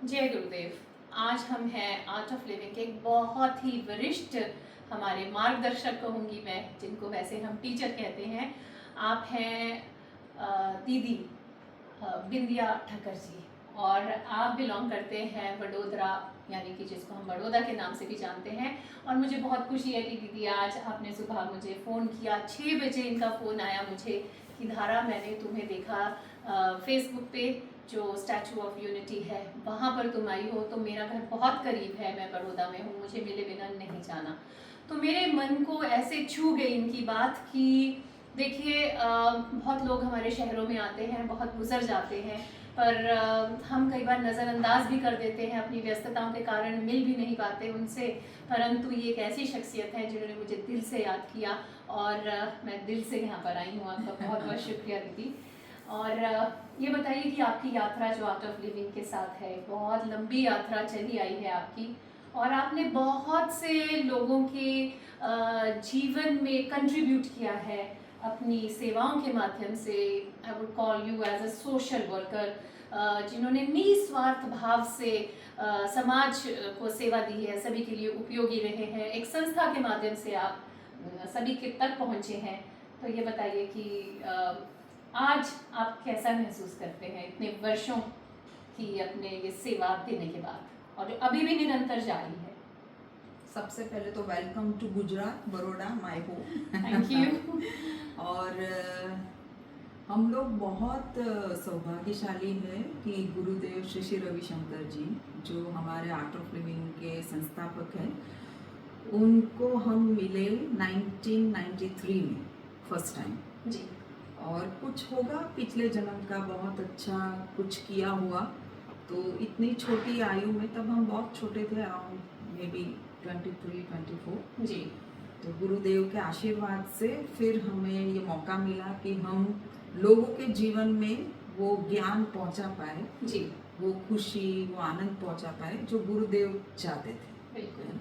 जय गुरुदेव। आज हम हैं आर्ट ऑफ लिविंग के एक बहुत ही वरिष्ठ हमारे मार्गदर्शक कहूँगी मैं, जिनको वैसे हम टीचर कहते हैं। आप हैं दीदी बिंदिया ठक्कर जी, और आप बिलोंग करते हैं वडोदरा, यानी कि जिसको हम बड़ौदा के नाम से भी जानते हैं। और मुझे बहुत खुशी है कि दीदी आज आपने सुबह मुझे फ़ोन किया, 6 बजे इनका फ़ोन आया मुझे कि धारा मैंने तुम्हें देखा फेसबुक पे, जो स्टैचू ऑफ यूनिटी है वहाँ पर तुम आई हो, तो मेरा घर बहुत करीब है, मैं बड़ौदा में हूँ, मुझे मिले बिना नहीं जाना। तो मेरे मन को ऐसे छू गई इनकी बात कि देखिए बहुत लोग हमारे शहरों में आते हैं, बहुत गुजर जाते हैं, पर हम कई बार नज़रअंदाज भी कर देते हैं, अपनी व्यस्तताओं के कारण मिल भी नहीं पाते उनसे। परंतु ये एक ऐसी शख्सियत है जिन्होंने मुझे दिल से याद किया, और मैं दिल से यहाँ पर आई हूँ। आपका बहुत बहुत शुक्रिया दीदी। और ये बताइए कि आपकी यात्रा जो आर्ट ऑफ लिविंग के साथ है, बहुत लंबी यात्रा चली आई है आपकी, और आपने बहुत से लोगों के जीवन में कंट्रीब्यूट किया है अपनी सेवाओं के माध्यम से। I would call you as a social worker, जिन्होंने निस्वार्थ भाव से समाज को सेवा दी है, सभी के लिए उपयोगी रहे हैं। एक संस्था के माध्यम से आप सभी के तक पहुँचे हैं। तो ये बताइए कि आज आप कैसा महसूस करते हैं इतने वर्षों की अपने ये सेवा देने के बाद, और जो अभी भी निरंतर जारी है। सबसे पहले तो welcome to Gujarat, Baroda, my home. Thank you. और हम लोग बहुत सौभाग्यशाली हैं कि गुरुदेव श्री श्री रविशंकर जी, जो हमारे आर्ट ऑफ लिविंग के संस्थापक हैं, उनको हम मिले 1993 में फर्स्ट टाइम जी। और कुछ होगा पिछले जन्म का बहुत अच्छा कुछ किया हुआ। तो इतनी छोटी आयु में, तब हम बहुत छोटे थे, अराउंड मे बी 23-24 जी। तो गुरुदेव के आशीर्वाद से फिर हमें ये मौका मिला कि हम लोगों के जीवन में वो ज्ञान पहुंचा पाए, जी। वो खुशी, वो आनंद पहुंचा पाए जो गुरुदेव चाहते थे। बिल्कुल।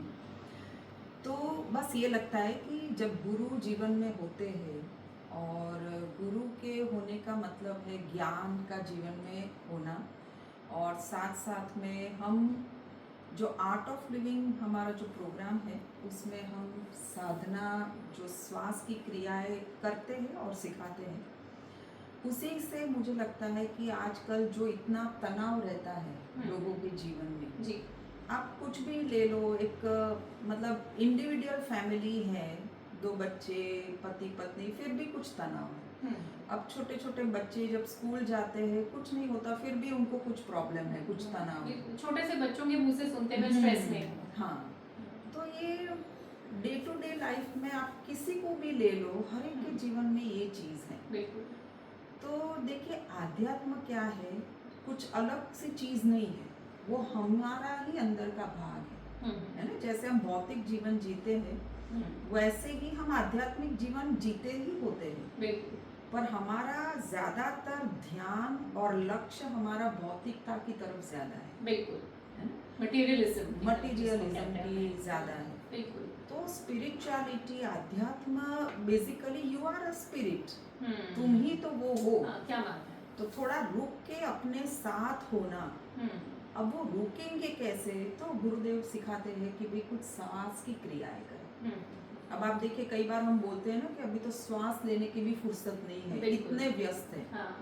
तो बस ये लगता है कि जब गुरु जीवन में होते हैं, और गुरु के होने का मतलब है ज्ञान का जीवन में होना, और साथ साथ में हम जो आर्ट ऑफ लिविंग हमारा जो प्रोग्राम है, उसमें हम साधना, जो श्वास की क्रियाएं करते हैं और सिखाते हैं, उसी से मुझे लगता है कि आजकल जो इतना तनाव रहता है लोगों के जीवन में, जी। आप कुछ भी ले लो, एक मतलब इंडिविजुअल फैमिली है, 2 बच्चे, पति पत्नी, फिर भी कुछ तनाव है। अब छोटे छोटे बच्चे जब स्कूल जाते हैं, कुछ नहीं होता, फिर भी उनको कुछ प्रॉब्लम है, कुछ तनाव है। छोटे से बच्चों के मुंह से सुनते हैं स्ट्रेस में। हाँ, तो ये डे टू डे लाइफ में आप किसी को भी ले लो, हर एक के जीवन में ये चीज़ है। बिल्कुल। तो देखिए, आध्यात्म क्या है, कुछ अलग सी चीज़ नहीं है, वो हमारा ही अंदर का भाग है ना। जैसे हम भौतिक जीवन जीते हैं, वैसे ही हम आध्यात्मिक जीवन जीते ही होते हैं। बिल्कुल। पर हमारा ज़्यादातर ध्यान और लक्ष्य हमारा भौतिकता की तरफ ज़्यादा है। बिल्कुल। है ना, मटीरियलिज्म की ज़्यादा है। बिल्कुल। तो स्पिरिचुअलिटी, अध्यात्म, basically you are a spirit, तुम ही तो वो हो। क्या बात है। तो थोड़ा रुक के अपने साथ होना। अब वो रुकेंगे कैसे, तो गुरुदेव सिखाते हैं कि भाई कुछ सांस की क्रियाएं करें। अब आप देखिए, कई बार हम बोलते हैं ना कि अभी तो श्वास लेने की भी फुर्सत नहीं है, इतने व्यस्त है। हाँ।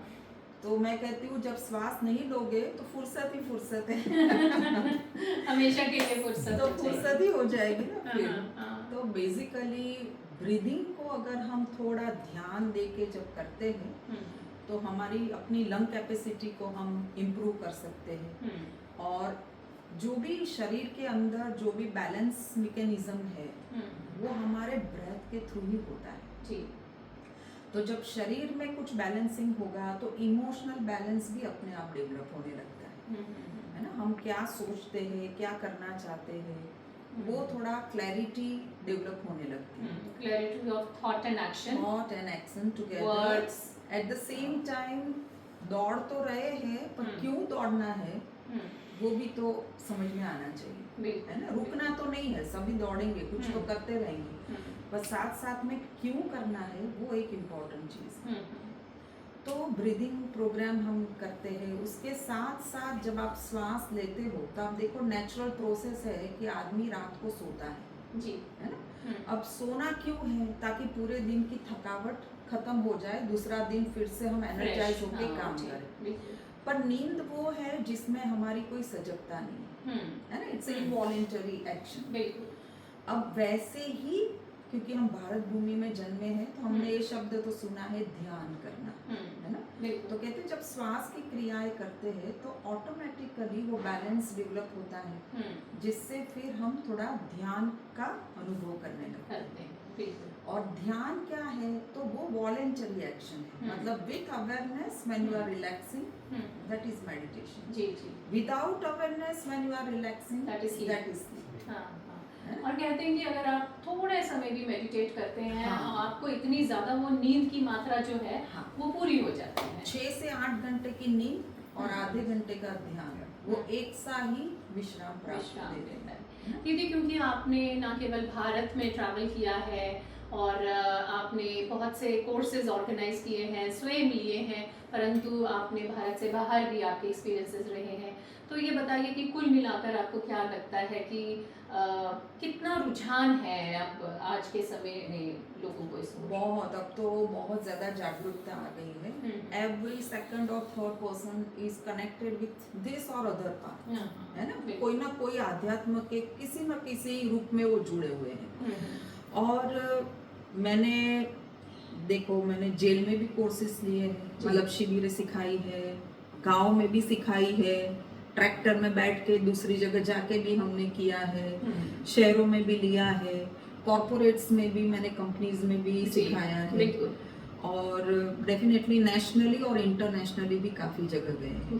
तो मैं कहती हूँ, जब श्वास नहीं लोगे तो फुर्सत ही फुर्सत है। हमेशा के लिए फुर्सत तो फुर्सत ही हो जाएगी ना फिर। हाँ। तो बेसिकली ब्रीदिंग को अगर हम थोड़ा ध्यान देके जब करते हैं, तो हमारी अपनी लंग कैपेसिटी को हम इम्प्रूव कर सकते हैं। और जो भी शरीर के अंदर जो भी बैलेंस मैकेनिज्म है, वो हमारे ब्रेथ के थ्रू ही होता है। जी। तो जब शरीर में कुछ बैलेंसिंग होगा, तो इमोशनल बैलेंस भी अपने आप डेवलप होने लगता है ना। हम क्या सोचते हैं, क्या करना चाहते हैं, वो थोड़ा क्लैरिटी डेवलप होने लगती है। Clarity of thought and action together words. At the same time दौड़ तो रहे हैं, पर क्यों दौड़ना है वो भी तो समझ में आना चाहिए, है ना। रुकना तो नहीं है, सभी दौड़ेंगे, कुछ तो करते रहेंगे, पर साथ साथ में क्यों करना है, वो एक इम्पोर्टेंट चीज़ है। तो ब्रीदिंग प्रोग्राम हम करते हैं। उसके साथ साथ जब आप श्वास लेते हो तो आप देखो नेचुरल प्रोसेस है कि आदमी रात को सोता जी। है ना। अब सोना क्यों है? ताकि पूरे दिन की थकावट खत्म हो जाए, दूसरा दिन फिर से हम एनर्जाइज होकर काम करें। पर नींद वो है जिसमें हमारी कोई सजगता नहीं है ना, इट्स इनवॉलंटरी एक्शन। बिल्कुल। अब वैसे ही क्योंकि हम भारत भूमि में जन्मे हैं तो हमने ये शब्द तो सुना है ध्यान करना, है ना। तो कहते हैं जब श्वास की क्रियाएं करते हैं तो ऑटोमेटिकली वो बैलेंस डेवलप होता है, जिससे फिर हम थोड़ा ध्यान का अनुभव करने लगते हैं। और ध्यान क्या है? तो वो वॉलंटरी एक्शन है, मतलब with awareness when you are relaxing that is meditation. जी जी। Without awareness when you are relaxing that is sleep. हाँ। और कहते हैं कि अगर आप थोड़े समय भी मेडिटेट करते हैं, आपको इतनी ज्यादा वो नींद की मात्रा जो है वो पूरी हो जाती है। 6 से 8 घंटे की नींद और आधे घंटे का ध्यान, वो एक सा ही विश्राम प्राप्त देता है। दीदी, क्योंकि आपने ना केवल भारत में ट्रैवल किया है और आपने बहुत से कोर्सेज ऑर्गेनाइज किए हैं, स्वयं लिए हैं, परंतु आपने भारत से बाहर भी आपके एक्सपीरियंसेस रहे हैं, तो ये बताइए कि कुल मिलाकर आपको क्या लगता है कि कितना रुझान है अब आज के समय में लोगों को इसमें? बहुत, अब तो बहुत ज़्यादा जागरूकता आ गई है। एवरी सेकंड और third person is connected with this और अदर पाथ, है ना कोई आध्यात्म के किसी न किसी रूप में वो जुड़े हुए हैं। और मैंने जेल में भी कोर्सेस लिए हैं, मतलब शिविर सिखाई है, गांव में भी सिखाई है, ट्रैक्टर में बैठ के दूसरी जगह जाके भी हमने किया है, शहरों में भी लिया है, कॉर्पोरेट्स में भी मैंने कंपनीज में भी सिखाया है, और डेफिनेटली नेशनली और इंटरनेशनली भी काफ़ी जगह गए हैं।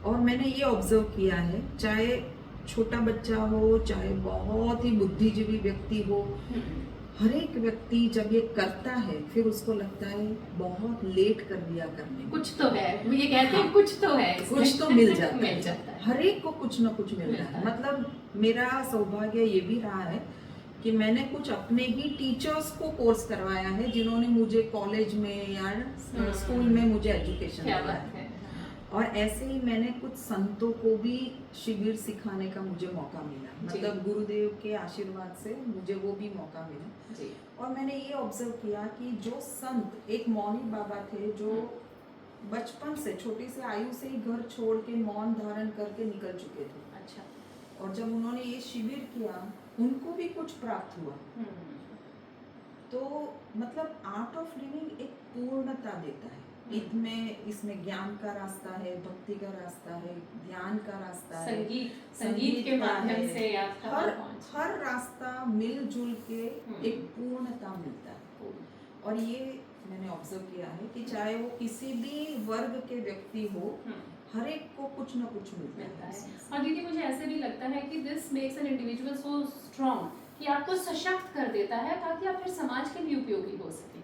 और मैंने ये ऑब्जर्व किया है, चाहे छोटा बच्चा हो, चाहे बहुत ही बुद्धिजीवी व्यक्ति हो, हर एक व्यक्ति जब ये करता है फिर उसको लगता है बहुत लेट कर दिया करने में, कुछ तो है, ये कहते हैं कुछ तो है, कुछ तो मिल जाता है, हर एक को कुछ ना कुछ मिल रहा है। मतलब मेरा सौभाग्य ये भी रहा है कि मैंने कुछ अपने ही टीचर्स को कोर्स करवाया है, जिन्होंने मुझे कॉलेज में या स्कूल में मुझे एजुकेशन दिया है। और ऐसे ही मैंने कुछ संतों को भी शिविर सिखाने का मुझे मौका मिला, मतलब गुरुदेव के आशीर्वाद से मुझे वो भी मौका मिला। और मैंने ये ऑब्जर्व किया कि जो संत, एक मौनी बाबा थे जो बचपन से, छोटी से आयु से ही घर छोड़ के मौन धारण करके निकल चुके थे। अच्छा। और जब उन्होंने ये शिविर किया उनको भी कुछ प्राप्त हुआ। तो मतलब आर्ट ऑफ लिविंग एक पूर्णता देता है। इसमें ज्ञान का रास्ता है, भक्ति का रास्ता है, ध्यान का रास्ता है, संगीत के माध्यम से हर रास्ता मिलजुल के एक पूर्णता मिलता है। और ये मैंने ऑब्जर्व किया है कि चाहे वो किसी भी वर्ग के व्यक्ति हो, हर एक को कुछ ना कुछ मिलता है। और दीदी, मुझे ऐसे भी लगता है कि this makes an individual so strong कि आपको सशक्त कर देता है, ताकि आप फिर समाज के लिए उपयोगी हो सके।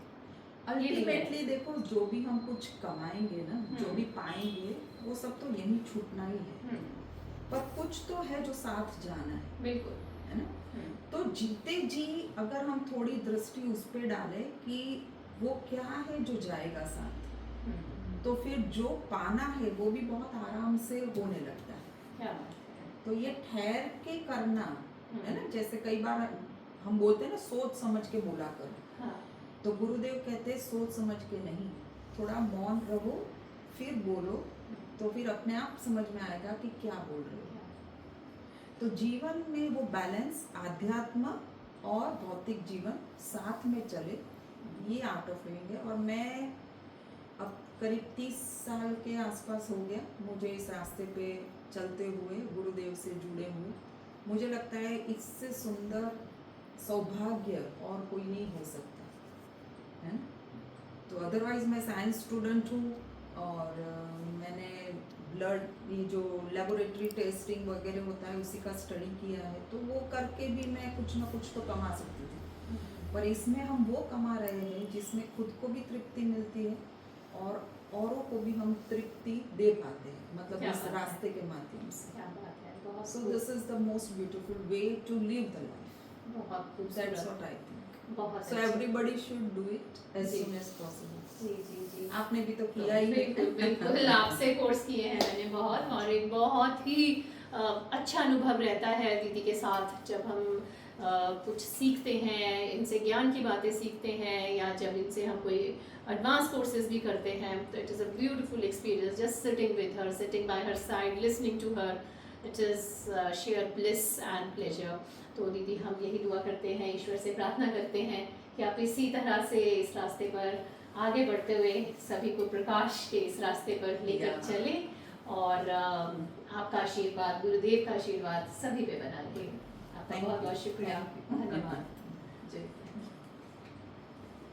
अल्टीमेटली देखो, जो भी हम कुछ कमाएंगे ना, जो भी पाएंगे, वो सब तो यही छूटना ही है, पर कुछ तो है जो साथ जाना है। बिल्कुल, है ना। तो जीते जी अगर हम थोड़ी दृष्टि उस पे डालें कि वो क्या है जो जाएगा साथ, तो फिर जो पाना है वो भी बहुत आराम से होने लगता है। क्या? तो ये ठहर के करना है ना, जैसे कई बार हम बोलते हैं ना, सोच समझ के बोला करो। हाँ। तो गुरुदेव कहते हैं सोच समझ के नहीं, थोड़ा मौन रहो फिर बोलो, तो फिर अपने आप समझ में आएगा कि क्या बोल रहे हो। तो जीवन में वो बैलेंस, आध्यात्म और भौतिक जीवन साथ में चले, ये आर्ट ऑफ लिविंग है। और मैं अब करीब 30 साल के आसपास हो गया मुझे इस रास्ते पे चलते हुए, गुरुदेव से जुड़े हुए। मुझे लगता है इससे सुंदर सौभाग्य और कोई नहीं हो सकता है। तो अदरवाइज मैं साइंस स्टूडेंट हूँ, और मैंने ब्लड, ये जो लेबोरेटरी टेस्टिंग वगैरह होता है उसी का स्टडी किया है, तो वो करके भी मैं कुछ ना कुछ तो कमा सकती थी। पर इसमें हम वो कमा रहे हैं जिसमें खुद को भी तृप्ति मिलती है और औरों को भी हम तृप्ति दे पाते हैं, मतलब इस रास्ते के माध्यम से। क्या बात है, बहुत। So this is the most beautiful way to live the life. बहुत दैट्स व्हाट आई थिंक। बहुत। So everybody should do it as soon as possible. जी जी जी। आपने भी तो किया ही है। बिल्कुल बिल्कुल, आपसे कोर्स किए हैं मैंने बहुत, और एक बहुत ही अच्छा अनुभव रहता है दीदी के साथ जब हम कुछ सीखते हैं, इनसे ज्ञान की बातें सीखते हैं, या जब इनसे हम कोई एडवांस कोर्सेज भी करते हैं, तो it is a beautiful experience just sitting with her, sitting by her side, listening to her, it is share bliss and pleasure. तो दीदी हम यही दुआ करते हैं, ईश्वर से प्रार्थना करते हैं कि आप इसी तरह से इस रास्ते पर आगे बढ़ते हुए सभी को प्रकाश के इस रास्ते पर लेकर चले, और आपका आशीर्वाद, गुरुदेव का आशीर्वाद सभी पे बना रहे। आपका बहुत बहुत शुक्रिया, धन्यवाद। जय